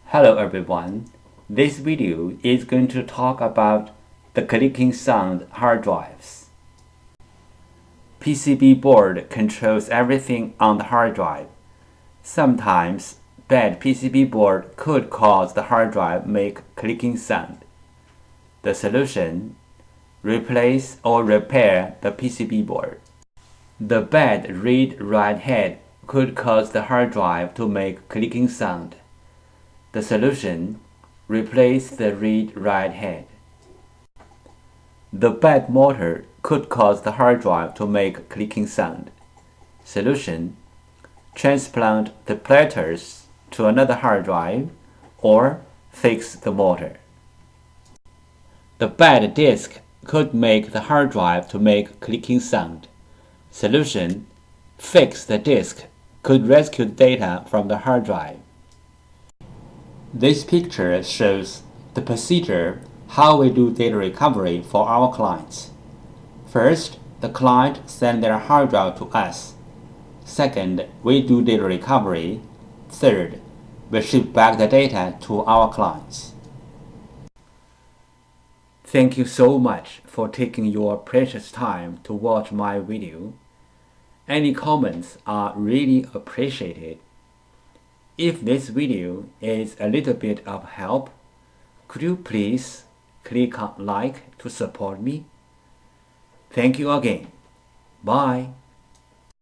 Hello everyone, this video is going to talk about the clicking sound hard drives. PCB board controls everything on the hard drive. Sometimes bad PCB board could cause the hard drive make clicking sound. The solution: replace or repair the PCB board. The bad read-write head could cause the hard drive to make clicking sound. The solution: replace the read-write head. The bad motor could cause the hard drive to make clicking sound. Solution: transplant the platters to another hard drive or fix the motor. The bad disk could make the hard drive to make clicking sound. Solution: fix the disk, could rescue data from the hard drive. This picture shows the procedure how we do data recovery for our clients. First, the client sends their hard drive to us. Second, we do data recovery. Third, we ship back the data to our clients. Thank you so much for taking your precious time to watch my video. Any comments are really appreciated. If this video is a little bit of help, could you please click on like to support me? Thank you again. Bye.